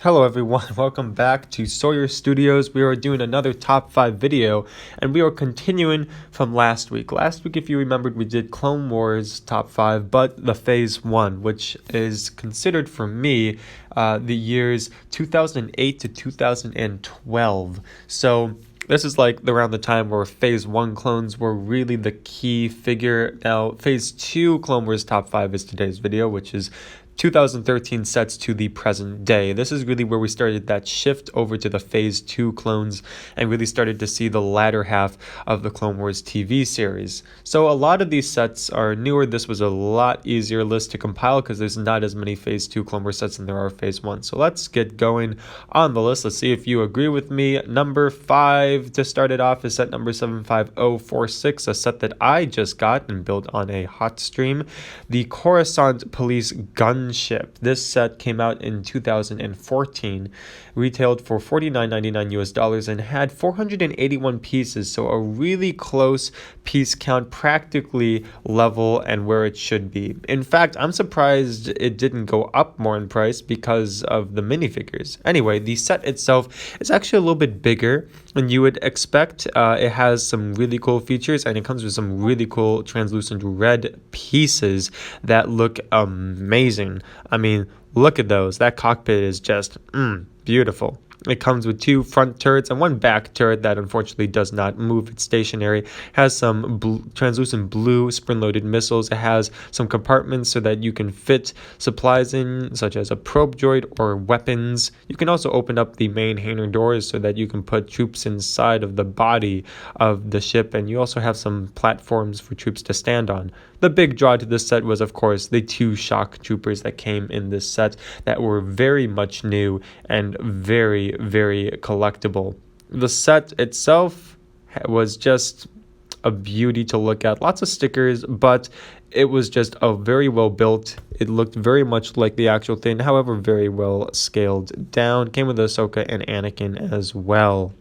Hello everyone, welcome back to Sawyer Studios. We are doing another top 5 video, and we are continuing from last week. Last week, if you remembered, we did Clone Wars top 5, but the Phase 1, which is considered for me the years 2008 to 2012. So this is like around the time where Phase 1 clones were really the key figure. Now, Phase 2 Clone Wars top 5 is today's video, which is 2013 sets to the present day. This is really where we started that shift over to the Phase 2 clones and really started to see the latter half of the Clone Wars TV series. So a lot of these sets are newer. This was a lot easier list to compile because there's not as many Phase 2 Clone Wars sets than there are Phase 1. So let's get going on the list. Let's see if you agree with me. Number 5 to start it off is set number 75046, a set that I just got and built on a hot stream. The Coruscant Police Gunship. This set came out in 2014, retailed for $49.99 US and had 481 pieces, so a really close piece count, practically level and where it should be. In fact, I'm surprised it didn't go up more in price because of the minifigures. Anyway, the set itself is actually a little bit bigger than you would expect. It has some really cool features, and it comes with some really cool translucent red pieces that look amazing. I mean, look at those. That cockpit is just beautiful. It comes with 2 front turrets and 1 back turret that unfortunately does not move. It's stationary. Has some translucent blue spring-loaded missiles. It has some compartments so that you can fit supplies in, such as a probe droid or weapons. You can also open up the main hangar doors so that you can put troops inside of the body of the ship, and you also have some platforms for troops to stand on. The big draw to this set was, of course, the 2 shock troopers that came in this set that were very much new and very, very collectible. The set itself was just a beauty to look at. Lots of stickers, but it was just a very well built. It looked very much like the actual thing, however, very well scaled down. Came with Ahsoka and Anakin as well.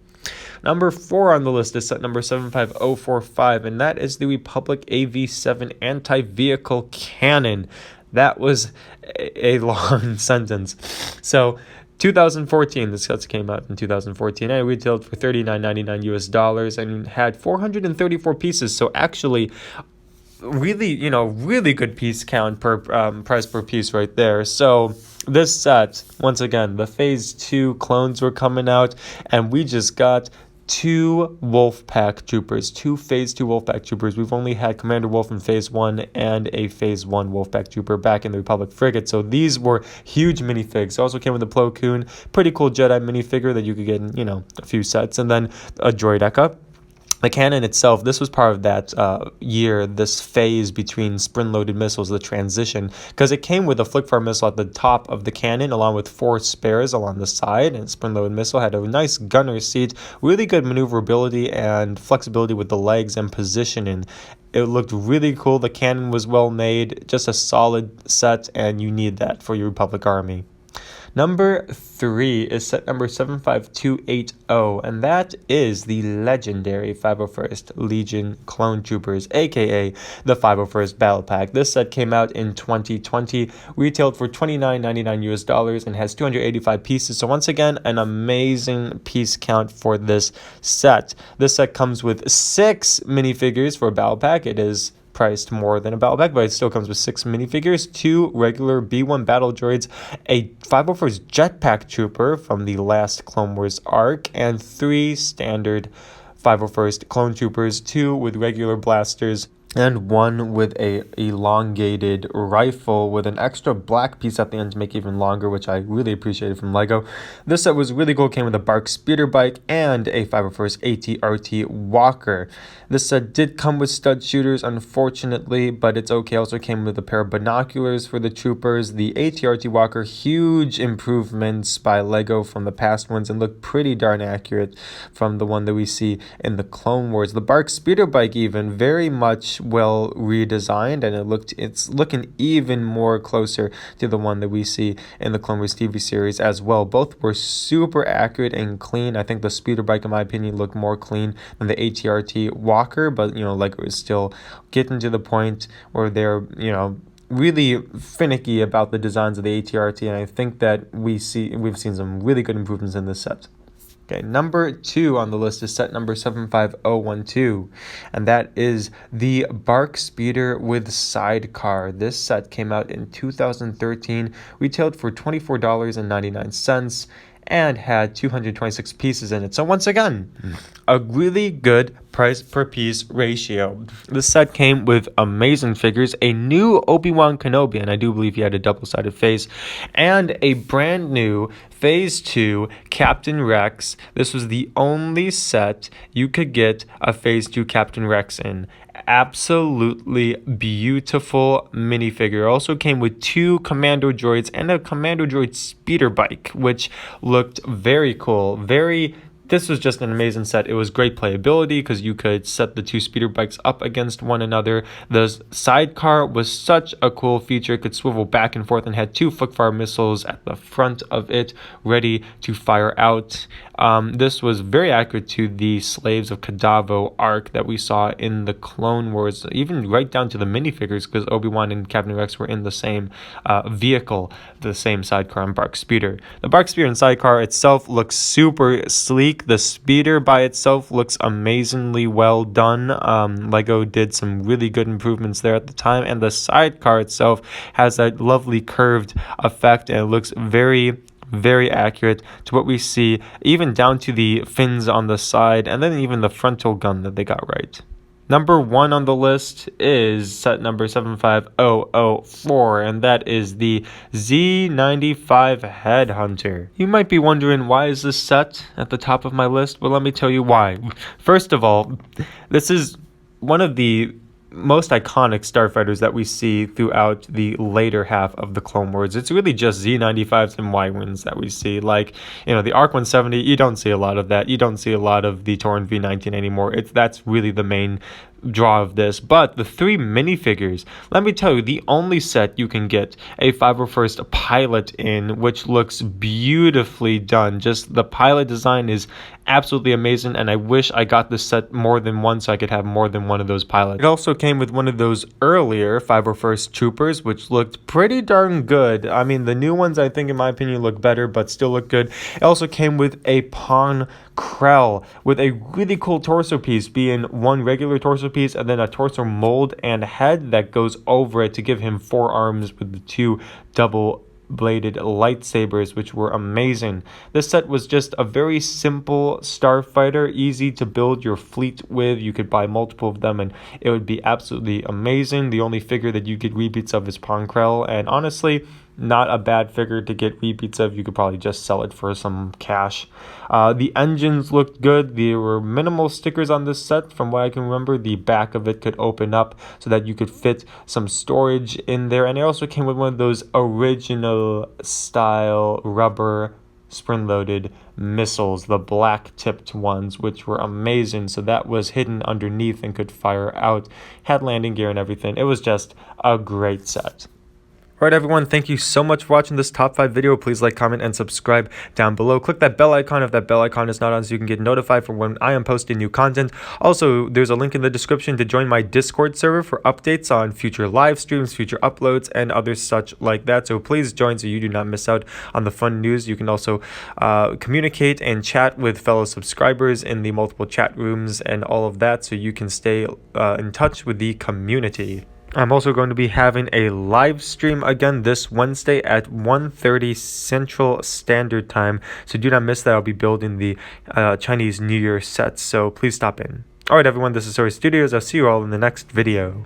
Number 4 on the list is set number 75045, and that is the Republic AV7 anti-vehicle cannon. That was a long sentence. So 2014, the sets came out in 2014, and it retailed for $39.99 US and had 434 pieces. So actually, really, really good piece count per price per piece right there. So this set, once again, the Phase 2 clones were coming out, and we just got 2 Wolfpack troopers, 2 Phase 2 Wolfpack troopers. We've only had Commander Wolf in Phase 1 and a Phase 1 Wolfpack trooper back in the Republic frigate. So these were huge minifigs. Also came with a Plo Koon, pretty cool Jedi minifigure that you could get in, a few sets, and then a Droideka. The cannon itself, this was part of that year, this phase between spring-loaded missiles, the transition, because it came with a flick-fire missile at the top of the cannon, along with 4 spares along the side, and spring-loaded missile had a nice gunner seat, really good maneuverability and flexibility with the legs and positioning. It looked really cool. The cannon was well made, just a solid set, and you need that for your Republic Army. Number 3 is set number 75280, and that is the legendary 501st Legion Clone Troopers, aka the 501st Battle Pack. This set came out in 2020, retailed for $29.99 US and has 285 pieces. So once again, an amazing piece count for this set. This set comes with 6 minifigures for a Battle Pack. It is priced more than a battle pack, but it still comes with 6 minifigures, 2 regular B1 battle droids, a 501st jetpack trooper from the last Clone Wars arc, and 3 standard 501st clone troopers, 2 with regular blasters, and 1 with a elongated rifle with an extra black piece at the end to make it even longer, which I really appreciated from LEGO. This set was really cool. Came with a BARC speeder bike and a 501st ATRT walker. This set did come with stud shooters, unfortunately, but it's okay. Also came with a pair of binoculars for the troopers. The ATRT walker, huge improvements by LEGO from the past ones and looked pretty darn accurate from the one that we see in the Clone Wars. The BARC speeder bike even very much well redesigned, and it's looking even more closer to the one that we see in the Clone Wars TV series as well. Both were super accurate and clean. I think the speeder bike, in my opinion, looked more clean than the ATRT walker, but LEGO is still getting to the point where they're really finicky about the designs of the ATRT, and I think that we've seen some really good improvements in this set. Okay, number 2 on the list is set number 75012, and that is the Bark Speeder with Sidecar. This set came out in 2013, retailed for $24.99, and had 226 pieces in it. So once again, a really good price per piece ratio. This set came with amazing figures, a new Obi-Wan Kenobi, and I do believe he had a double-sided face, and a brand new Phase 2 Captain Rex. This was the only set you could get a Phase 2 Captain Rex in. Absolutely beautiful minifigure. Also came with 2 Commando droids and a Commando droid speeder bike, which looked very cool. This was just an amazing set. It was great playability because you could set the 2 speeder bikes up against one another. The sidecar was such a cool feature. It could swivel back and forth and had 2 foot-fire missiles at the front of it ready to fire out. This was very accurate to the Slaves of Kadavo arc that we saw in the Clone Wars, even right down to the minifigures, because Obi-Wan and Captain Rex were in the same vehicle, the same sidecar and Bark Speeder. The Bark Speeder and sidecar itself looks super sleek. The speeder by itself looks amazingly well done. Lego did some really good improvements there at the time, and the sidecar itself has that lovely curved effect, and it looks very accurate to what we see, even down to the fins on the side, and then even the frontal gun that they got right. Number 1 on the list is set number 75004, and that is the Z95 Headhunter. You might be wondering, why is this set at the top of my list? Well, let me tell you why. First of all, this is one of the most iconic starfighters that we see throughout the later half of the Clone Wars. It's really just Z95s and Y-Wings that we see. Like, the ARC 170, you don't see a lot of that. You don't see a lot of the Tauren V19 anymore. That's really the main draw of this. But the 3 minifigures, let me tell you, the only set you can get a 501st pilot in, which looks beautifully done. Just the pilot design is absolutely amazing, and I wish I got this set more than once so I could have more than one of those pilots. It also came with one of those earlier 501st Troopers, which looked pretty darn good. I mean, the new ones, I think, in my opinion, look better, but still look good. It also came with a Pon Krell with a really cool torso piece, being one regular torso piece and then a torso mold and head that goes over it to give him 4 arms with the 2 double-bladed lightsabers, which were amazing. This set was just a very simple starfighter, easy to build your fleet with. You could buy multiple of them and it would be absolutely amazing. The only figure that you get repeats of is Pon Krell, and honestly, not a bad figure to get repeats of. You could probably just sell it for some cash. The engines looked good. There were minimal stickers on this set. From what I can remember, the back of it could open up so that you could fit some storage in there. And it also came with one of those original style rubber spring-loaded missiles, the black-tipped ones, which were amazing. So that was hidden underneath and could fire out. Had landing gear and everything. It was just a great set. Alright everyone, thank you so much for watching this top 5 video. Please like, comment, and subscribe down below. Click that bell icon if that bell icon is not on so you can get notified for when I am posting new content. Also, there's a link in the description to join my Discord server for updates on future live streams, future uploads, and other such like that. So please join so you do not miss out on the fun news. You can also communicate and chat with fellow subscribers in the multiple chat rooms and all of that, so you can stay in touch with the community. I'm also going to be having a live stream again this Wednesday at 1:30 Central Standard Time. So do not miss that. I'll be building the Chinese New Year sets. So please stop in. Alright everyone, this is Soaring Studios. I'll see you all in the next video.